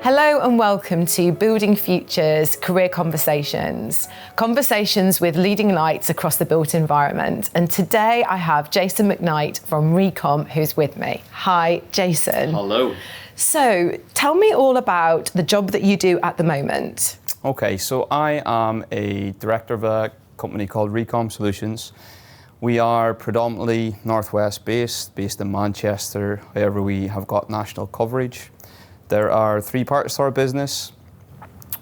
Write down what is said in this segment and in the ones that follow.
Hello and welcome to Building Futures Career Conversations. Conversations with leading lights across the built environment. And today I have Jason McKnight from RECOM who's with me. Hi, Jason. Hello. So tell me all about the job that you do at the moment. Okay, so I am a director of a company called RECOM Solutions. We are predominantly Northwest based in Manchester. However, we have got national coverage. There are three parts to our business.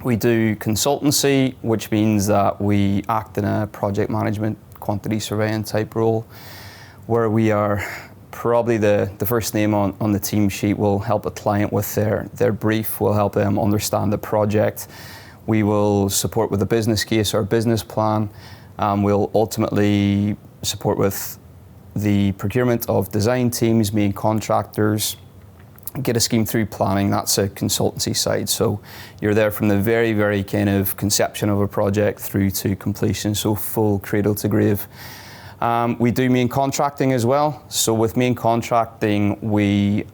We do consultancy, which means that we act in a project management, quantity surveying type role, where we are probably the first name on the team sheet. Will help a client with their brief, will help them understand the project. We will support with a business case or business plan. We'll ultimately support with the procurement of design teams, main contractors, get a scheme through planning. That's a consultancy side. So you're there from the very, very kind of conception of a project through to completion, so full cradle to grave. We do main contracting as well. So with main contracting, we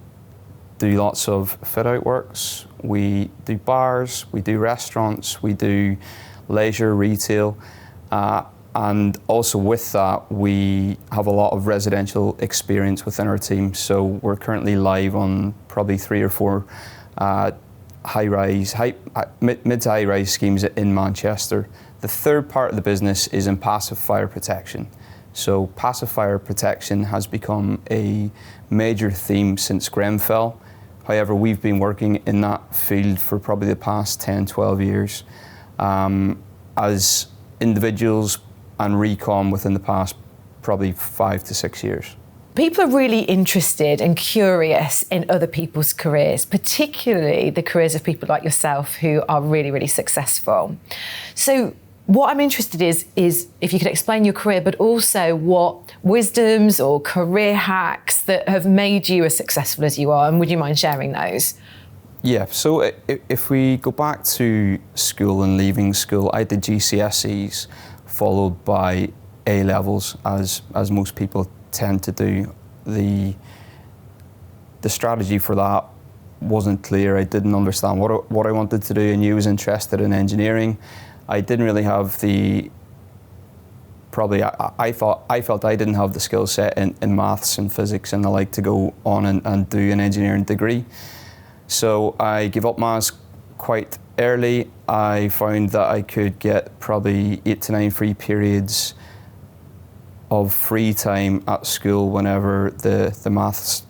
do lots of fit out works. We do bars, we do restaurants, we do leisure, retail. And also with that, we have a lot of residential experience within our team. So we're currently live on probably 3 or 4 mid to high rise schemes in Manchester. The third part of the business is in passive fire protection. So passive fire protection has become a major theme since Grenfell. However, we've been working in that field for probably the past 10, 12 years. As individuals, and RECOM within the past probably 5 to 6 years. People are really interested and curious in other people's careers, particularly the careers of people like yourself who are really, really successful. So what I'm interested is if you could explain your career, but also what wisdoms or career hacks that have made you as successful as you are, and would you mind sharing those? Yeah, so if we go back to school and leaving school, I did GCSEs, followed by A-levels, as most people tend to do. The strategy for that wasn't clear. I didn't understand what I wanted to do. I knew I was interested in engineering. I didn't really have I felt I didn't have the skill set in maths and physics and the like to go on and do an engineering degree. So I gave up maths quite early. I found that I could get probably 8 to 9 free periods of free time at school whenever the maths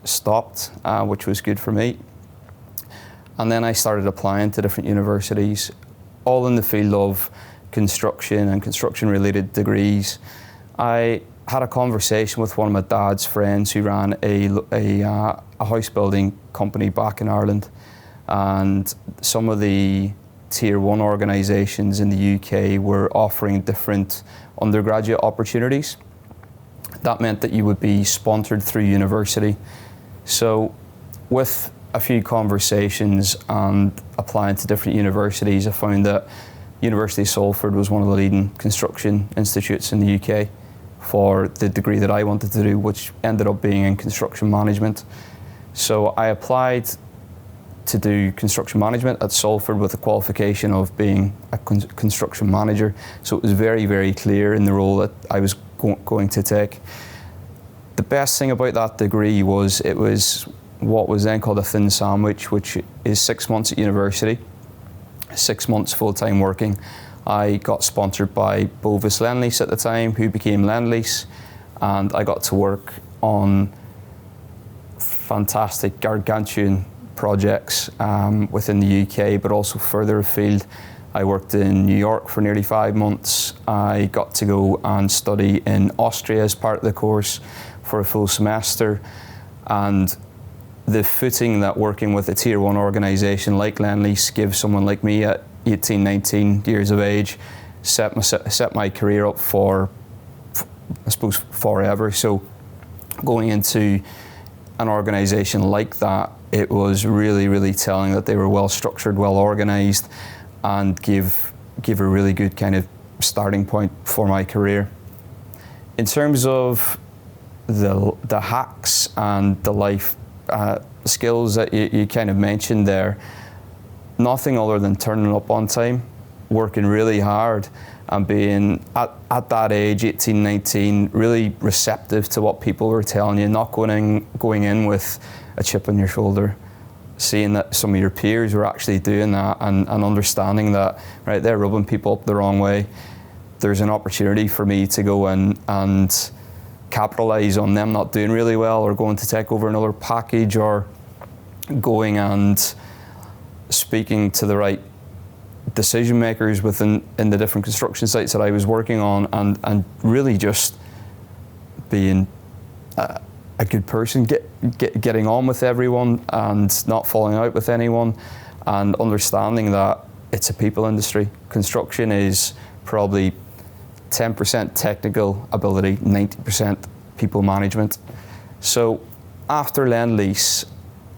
stopped, which was good for me. And then I started applying to different universities, all in the field of construction and construction-related degrees. I had a conversation with one of my dad's friends who ran a house building company back in Ireland. And some of the tier 1 organisations in the UK were offering different undergraduate opportunities. That meant that you would be sponsored through university. So with a few conversations and applying to different universities, I found that University of Salford was one of the leading construction institutes in the UK for the degree that I wanted to do, which ended up being in construction management. So I applied to do construction management at Salford with the qualification of being a construction manager. So it was very, very clear in the role that I was going to take. The best thing about that degree was it was what was then called a thin sandwich, which is 6 months at university, 6 months full-time working. I got sponsored by Bovis Lend-Lease at the time, who became Lend-Lease, and I got to work on fantastic, gargantuan projects within the UK, but also further afield. I worked in New York for nearly 5 months. I got to go and study in Austria as part of the course for a full semester. And the footing that working with a tier 1 organisation like Lend-Lease gives someone like me at 18, 19 years of age, set my career up for, I suppose, forever. So going into an organisation like that, it was really, really telling that they were well structured, well organised, and give a really good kind of starting point for my career. In terms of the hacks and the life skills that you kind of mentioned there, nothing other than turning up on time, working really hard, and being at that age, 18, 19, really receptive to what people were telling you, not going in with a chip on your shoulder, seeing that some of your peers were actually doing that, and understanding that, right, they're rubbing people up the wrong way. There's an opportunity for me to go in and capitalise on them not doing really well, or going to take over another package, or going and speaking to the right decision makers in the different construction sites that I was working on, and really just being a good person, getting on with everyone and not falling out with anyone, and understanding that it's a people industry. Construction is probably 10% technical ability, 90% people management. So after Lease,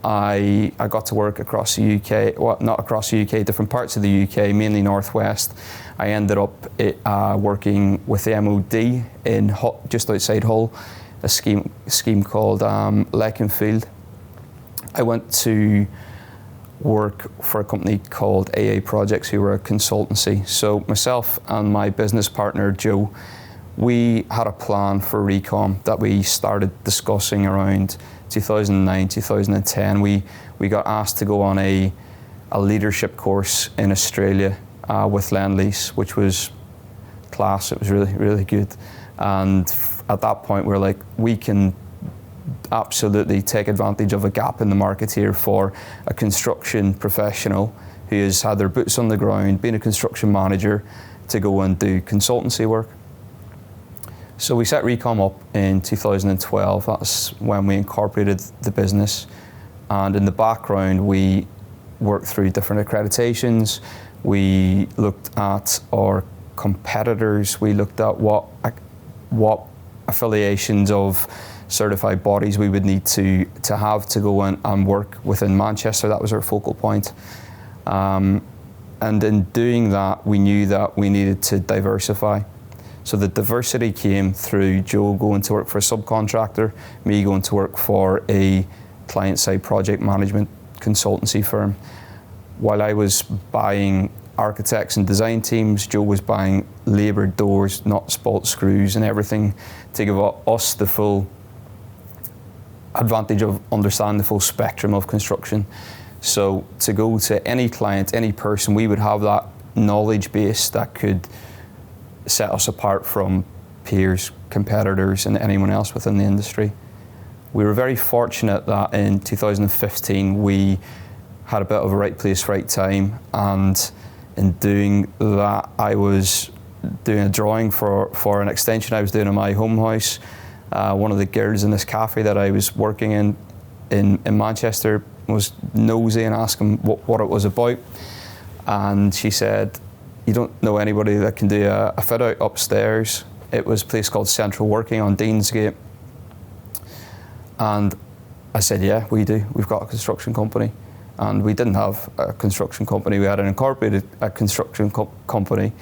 I got to work across the UK, well, not across the UK, different parts of the UK, mainly Northwest. I ended up working with the MOD in Hull, just outside Hull, a scheme called Leconfield. I went to work for a company called AA Projects, who were a consultancy. So myself and my business partner, Joe, we had a plan for RECOM that we started discussing around 2009, 2010. We got asked to go on a leadership course in Australia with Lease, which was class. It was really, really good. And at that point, we were like, we can absolutely take advantage of a gap in the market here for a construction professional who has had their boots on the ground, been a construction manager, to go and do consultancy work. So we set RECOM up in 2012. That's when we incorporated the business. And in the background, we worked through different accreditations. We looked at our competitors. We looked at what affiliations of certified bodies we would need to have to go in and work within Manchester. That was our focal point. And in doing that, we knew that we needed to diversify. So the diversity came through Joe going to work for a subcontractor, me going to work for a client-side project management consultancy firm. While I was buying architects and design teams, Joe was buying labour, doors, nuts, bolts, screws, and everything to give us the full advantage of understanding the full spectrum of construction. So to go to any client, any person, we would have that knowledge base that could set us apart from peers, competitors, and anyone else within the industry. We were very fortunate that in 2015 we had a bit of a right place, right time, and in doing that I was doing a drawing for an extension I was doing in my home house. One of the girls in this cafe that I was working in Manchester was nosy and asking what it was about, and she said, "You don't know anybody that can do a fit out upstairs?" It was a place called Central Working on Deansgate. And I said, "Yeah, we do. We've got a construction company." And we didn't have a construction company. We had an incorporated construction company.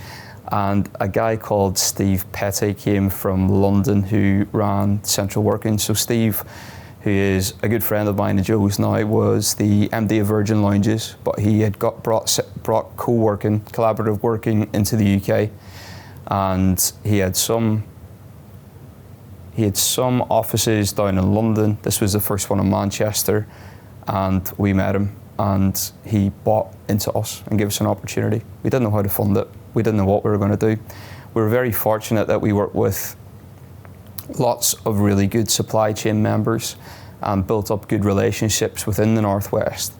And a guy called Steve Petty came from London who ran Central Working. So Steve, who is a good friend of mine and Joe's now, was the MD of Virgin Lounges, but he had brought co-working, collaborative working into the UK, and he had some offices down in London. This was the first one in Manchester, and we met him, and he bought into us and gave us an opportunity. We didn't know how to fund it. We didn't know what we were going to do. We were very fortunate that we worked with lots of really good supply chain members and built up good relationships within the Northwest.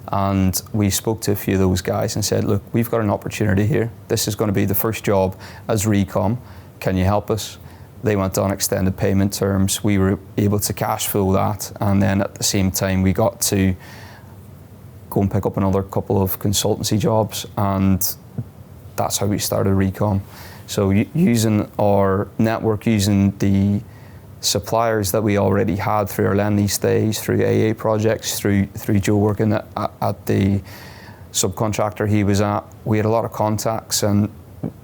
And we spoke to a few of those guys and said, "Look, we've got an opportunity here. This is going to be the first job as RECOM. Can you help us?" They went on extended payment terms. We were able to cash flow that, and then at the same time we got to go and pick up another couple of consultancy jobs, and that's how we started RECOM. So using our network, using the suppliers that we already had through our Lease days, through AA Projects, through Joe working at the subcontractor he was at, we had a lot of contacts, and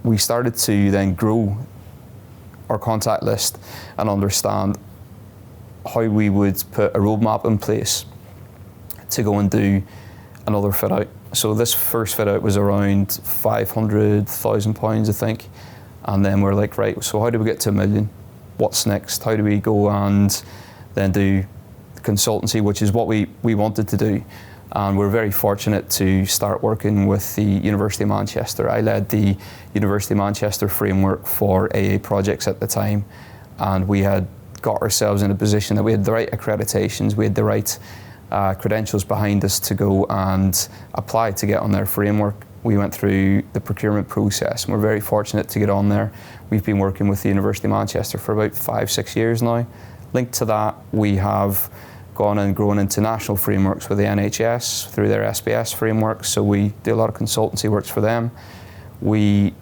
we started to then grow our contact list and understand how we would put a roadmap in place to go and do another fit out So this first fit out was around £500,000, I think. And then we're like, right, so how do we get to $1 million? What's next? How do we go and then do consultancy, which is what we wanted to do. And we're very fortunate to start working with the University of Manchester. I led the University of Manchester framework for AA projects at the time, and we had got ourselves in a position that we had the right accreditations, we had the right credentials behind us to go and apply to get on their framework. We went through the procurement process, and we're very fortunate to get on there. We've been working with the University of Manchester for about 5-6 years now. Linked to that, we have gone and grown into national frameworks with the NHS through their SBS framework, so we do a lot of consultancy works for them. We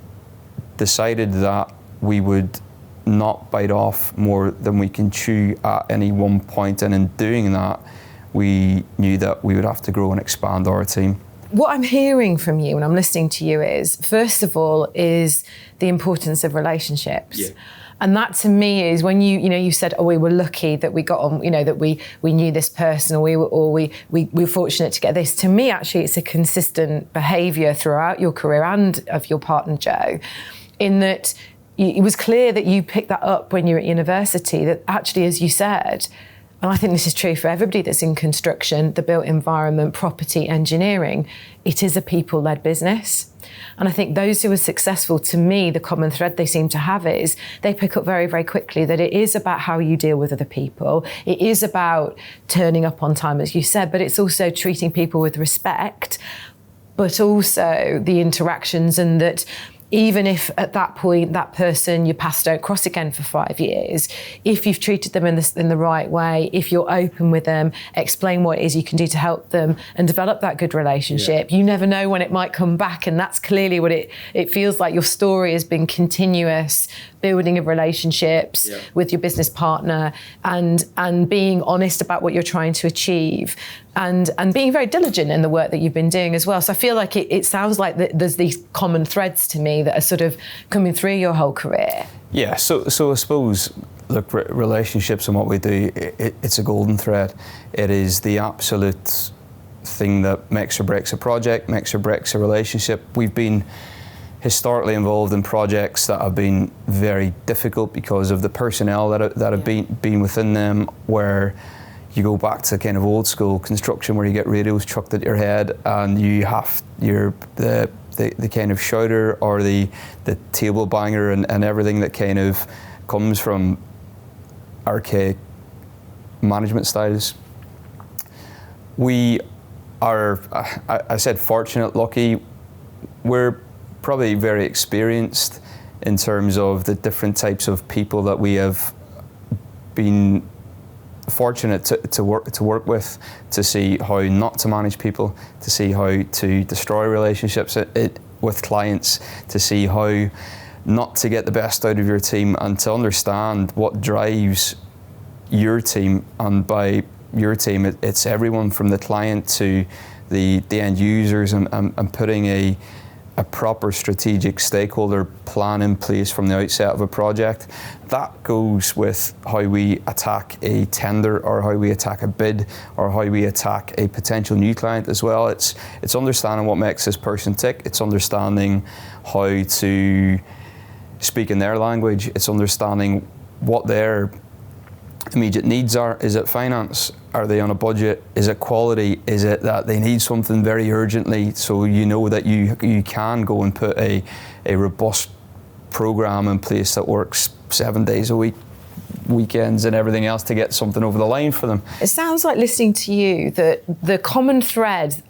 decided that we would not bite off more than we can chew at any one point, and in doing that, we knew that we would have to grow and expand our team. What I'm hearing from you when I'm listening to you is, first of all, is the importance of relationships. Yeah. And that to me is when you said, oh, we were lucky that we got on, that we knew this person, or we were fortunate to get this. To me, actually, it's a consistent behaviour throughout your career and of your partner, Joe, in that it was clear that you picked that up when you were at university, that actually, as you said, and I think this is true for everybody that's in construction, the built environment, property, engineering, it is a people-led business. And I think those who are successful, to me, the common thread they seem to have is they pick up very, very quickly that it is about how you deal with other people. It is about turning up on time, as you said, but it's also treating people with respect, but also the interactions, and that even if at that point that person, your paths don't cross again for 5 years, if you've treated them in the right way, if you're open with them, explain what it is you can do to help them and develop that good relationship, you never know when it might come back. And that's clearly what it feels like. Your story has been continuous building of relationships with your business partner, and being honest about what you're trying to achieve, and being very diligent in the work that you've been doing as well. So I feel like it sounds like there's these common threads to me that are sort of coming through your whole career. Yeah, so I suppose, look, relationships and what we do, it's a golden thread. It is the absolute thing that makes or breaks a project, makes or breaks a relationship. We've been historically involved in projects that have been very difficult because of the personnel that have been within them, where you go back to kind of old school construction where you get radios chucked at your head and you're the kind of shouter or the table banger and everything that kind of comes from archaic management styles. We are, I said fortunate, lucky. We're probably very experienced in terms of the different types of people that we have been fortunate to work with, to see how not to manage people, to see how to destroy relationships with clients, to see how not to get the best out of your team, and to understand what drives your team. And by your team, it's everyone from the client to the end users, and putting a proper strategic stakeholder plan in place from the outset of a project. That goes with how we attack a tender, or how we attack a bid, or how we attack a potential new client as well. It's understanding what makes this person tick. It's understanding how to speak in their language. It's understanding what their immediate needs are. Is it finance? Are they on a budget? Is it quality? Is it that they need something very urgently, so you know that you can go and put a robust program in place that works 7 days a week, weekends and everything else, to get something over the line for them. It sounds like, listening to you, that the common thread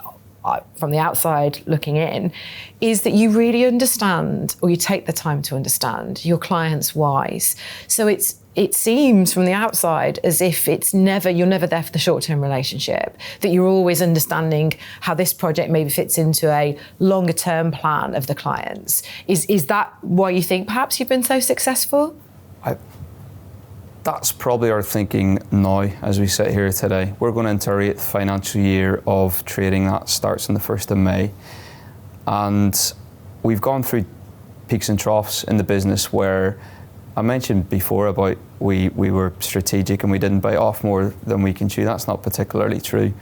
from the outside looking in is that you really understand, or you take the time to understand, your clients' whys. So it seems from the outside as if you're never there for the short-term relationship, that you're always understanding how this project maybe fits into a longer-term plan of the clients. Is that why you think perhaps you've been so successful? That's probably our thinking now as we sit here today. We're going into our 8th financial year of trading. That starts on the 1st of May. And we've gone through peaks and troughs in the business where I mentioned before about we were strategic and we didn't bite off more than we can chew. That's not particularly true.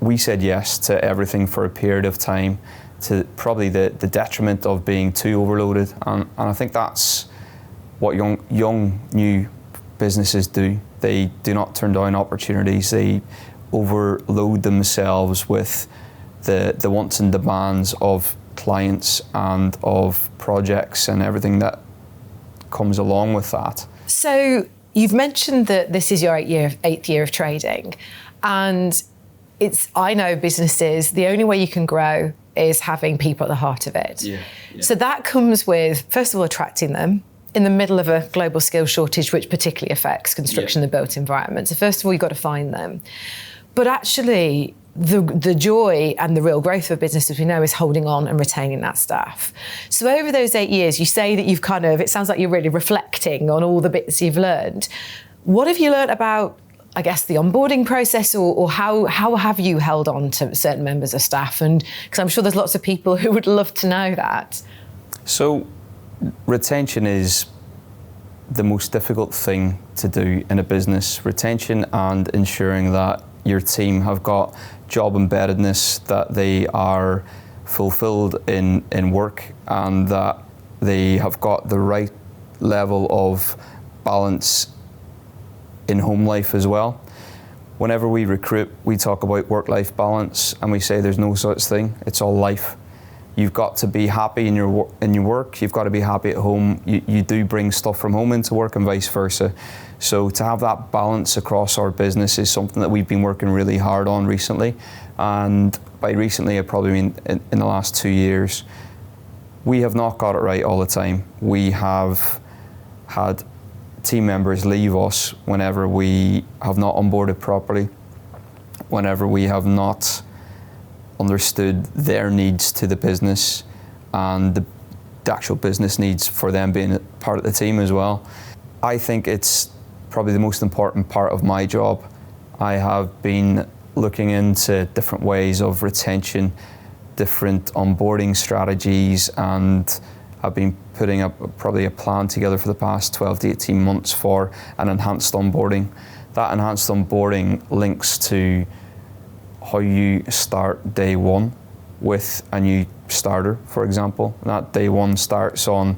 we said yes to everything for a period of time, to probably the detriment of being too overloaded. And I think that's what young new businesses do. They do not turn down opportunities. They overload themselves with the wants and demands of clients and of projects and everything that comes along with that. So you've mentioned that this is your eighth year of trading, and I know businesses, the only way you can grow is having people at the heart of it. Yeah. So that comes with, first of all, attracting them in the middle of a global skills shortage, which particularly affects construction and built environment. So first of all, you've got to find them. But actually, the joy and the real growth of a business, as we know, is holding on and retaining that staff. So over those 8 years, you say that you've it sounds like you're really reflecting on all the bits you've learned. What have you learned about, I guess, the onboarding process, or how have you held on to certain members of staff? And because I'm sure there's lots of people who would love to know that. So retention is the most difficult thing to do in a business. Retention and ensuring that your team have got job embeddedness, that they are fulfilled in work, and that they have got the right level of balance in home life as well. Whenever we recruit, we talk about work-life balance, and we say there's no such thing. It's all life. You've got to be happy in your work. You've got to be happy at home. You do bring stuff from home into work and vice versa. So to have that balance across our business is something that we've been working really hard on recently. And by recently, I probably mean in the last 2 years. We have not got it right all the time. We have had team members leave us whenever we have not onboarded properly, whenever we have not understood their needs to the business and the actual business needs for them being part of the team as well. I think it's probably the most important part of my job. I have been looking into different ways of retention, different onboarding strategies, and I've been putting up probably a plan together for the past 12 to 18 months for an enhanced onboarding. That enhanced onboarding links to how you start day one with a new starter, for example. And that day one starts on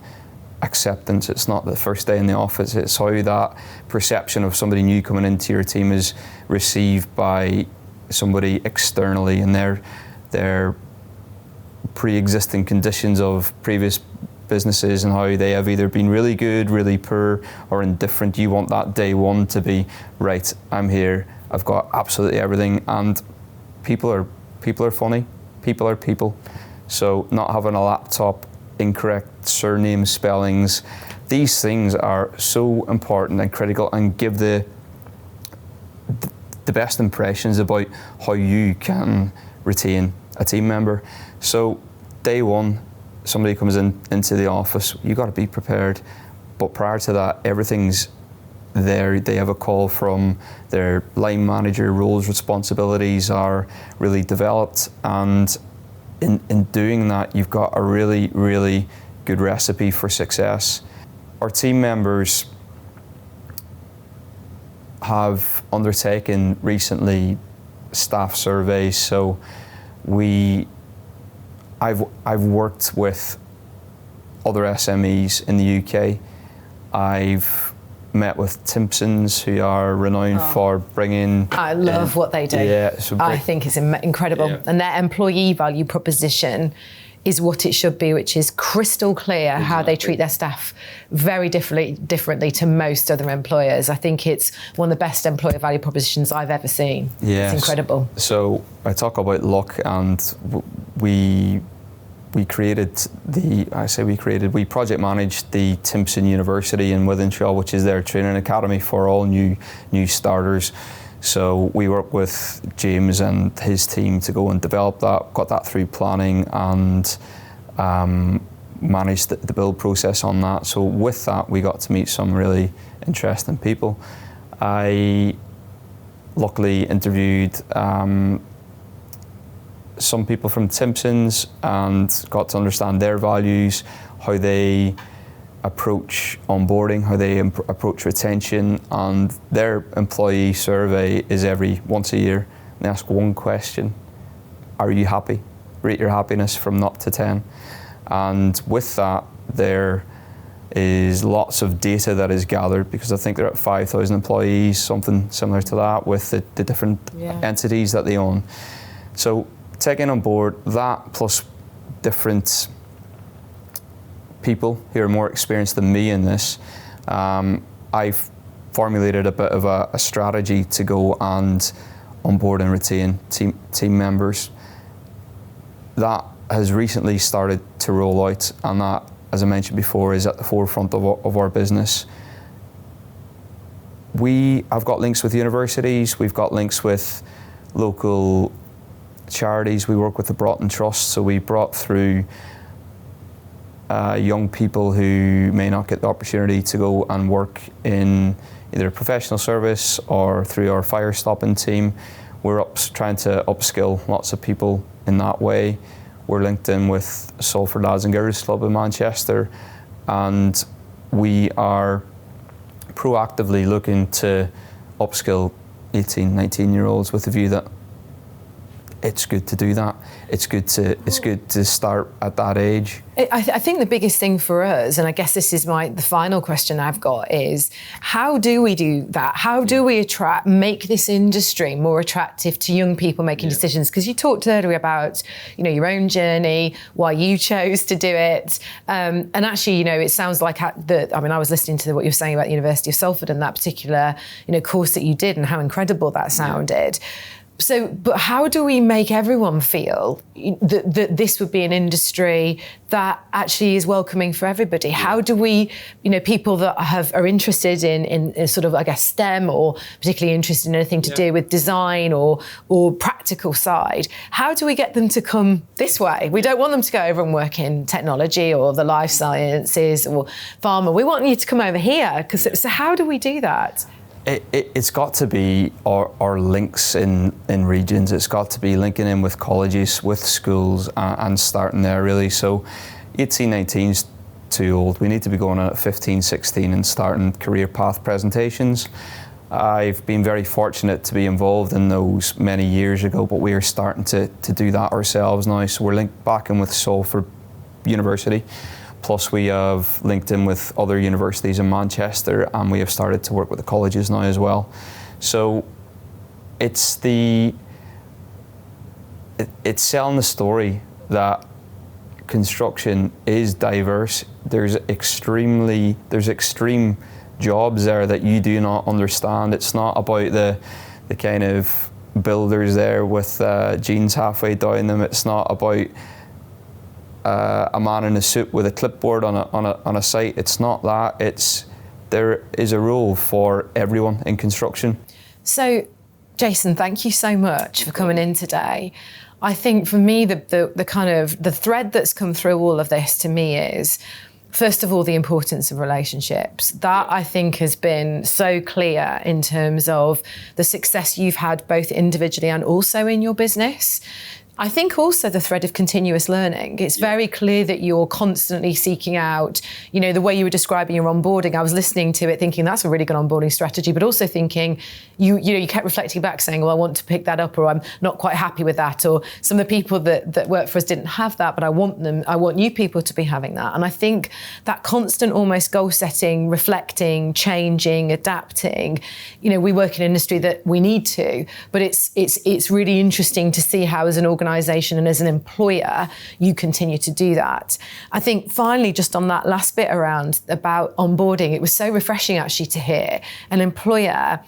acceptance. It's not the first day in the office. It's how that perception of somebody new coming into your team is received by somebody externally, and their pre-existing conditions of previous businesses and how they have either been really good, really poor, or indifferent. You want that day one to be, right, I'm here, I've got absolutely everything. And people are funny, people are people. So not having a laptop, incorrect surname spellings, these things are so important and critical, and give the best impressions about how you can retain a team member. So day one, somebody comes into the office, you got to be prepared. But prior to that, everything's there. They have a call from their line manager. Roles, responsibilities are really developed, and in doing that, you've got a really, really good recipe for success. Our team members have undertaken recently staff surveys. So I've worked with other SMEs in the UK. I've met with Timpsons, who are renowned for bringing... I love what they do. Yeah, I think it's incredible. Yeah. And their employee value proposition is what it should be, which is crystal clear how they treat their staff very differently to most other employers. I think it's one of the best employer value propositions I've ever seen. Yeah, it's incredible. So I talk about luck, and we project managed the Timpson University in Wythenshawe, which is their training academy for all new starters. So we worked with James and his team to go and develop that, got that through planning, and managed the build process on that. So with that, we got to meet some really interesting people. I luckily interviewed some people from Timpsons and got to understand their values, how they approach onboarding, how they approach retention, and their employee survey is once a year. they ask one question: are you happy? Rate your happiness from 0 to 10. And with that, there is lots of data that is gathered, because I think they're at 5,000 employees, something similar to that, with the different entities that they own. So taking on board that, plus different people who are more experienced than me in this, I've formulated a bit of a strategy to go and onboard and retain team members. That has recently started to roll out, and that, as I mentioned before, is at the forefront of our business. We have got links with universities, we've got links with local charities. We work with the Broughton Trust, so we brought through young people who may not get the opportunity to go and work in either professional service or through our fire stopping team. We're trying to upskill lots of people in that way. We're linked in with Salford Lads and Girls Club in Manchester, and we are proactively looking to upskill 18, 19-year-olds with the view that it's good to do that. It's good to start at that age. I think the biggest thing for us, and I guess this is the final question I've got, is how do we do that? How do we make this industry more attractive to young people making decisions? Because you talked earlier about, your own journey, why you chose to do it, and actually, it sounds like I was listening to what you were saying about the University of Salford and that particular, course that you did, and how incredible that sounded. So, but how do we make everyone feel that this would be an industry that actually is welcoming for everybody? How do we, people that are interested in sort of, I guess, STEM, or particularly interested in anything to do with design or practical side, how do we get them to come this way? We don't want them to go over and work in technology or the life sciences or pharma. We want you to come over here. So how do we do that? It's got to be our links in regions. It's got to be linking in with colleges, with schools, and starting there, really. So 18, 19 is too old. We need to be going on at 15, 16 and starting career path presentations. I've been very fortunate to be involved in those many years ago, but we are starting to do that ourselves now. So we're linked back in with Salford University. Plus we have linked in with other universities in Manchester, and we have started to work with the colleges now as well. So it's selling the story that construction is diverse. There's extreme jobs there that you do not understand. It's not about the kind of builders there with jeans halfway down them. It's not about a man in a suit with a clipboard on a site. It's not that. There is a role for everyone in construction. So, Jason, thank you so much for coming in today. I think for me, the kind of the thread that's come through all of this to me is, first of all, the importance of relationships. That, I think, has been so clear in terms of the success you've had both individually and also in your business. I think also the thread of continuous learning. It's very clear that you're constantly seeking out, the way you were describing your onboarding. I was listening to it thinking that's a really good onboarding strategy, but also thinking you kept reflecting back saying, well, I want to pick that up, or I'm not quite happy with that, or some of the people that work for us didn't have that, but I want new people to be having that. And I think that constant almost goal setting, reflecting, changing, adapting, we work in an industry that we need to, but it's really interesting to see how as an organisation and as an employer, you continue to do that. I think finally, just on that last bit about onboarding, it was so refreshing actually to hear an employer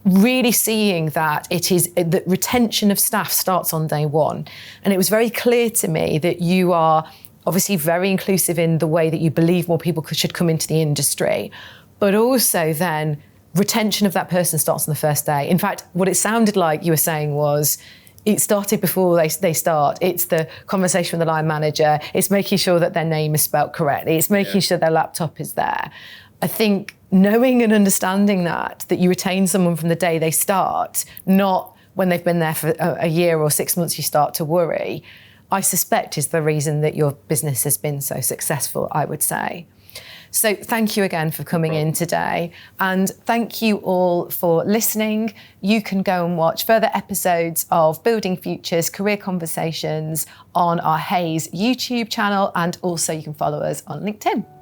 really seeing that that retention of staff starts on day one. And it was very clear to me that you are obviously very inclusive in the way that you believe more people should come into the industry, but also then retention of that person starts on the first day. In fact, what it sounded like you were saying was, it started before they start. It's the conversation with the line manager. It's making sure that their name is spelt correctly. It's making sure their laptop is there. I think knowing and understanding that you retain someone from the day they start, not when they've been there for a year or 6 months you start to worry, I suspect is the reason that your business has been so successful, I would say. So thank you again for coming in today. And thank you all for listening. You can go and watch further episodes of Building Futures Career Conversations on our Hayes YouTube channel, and also you can follow us on LinkedIn.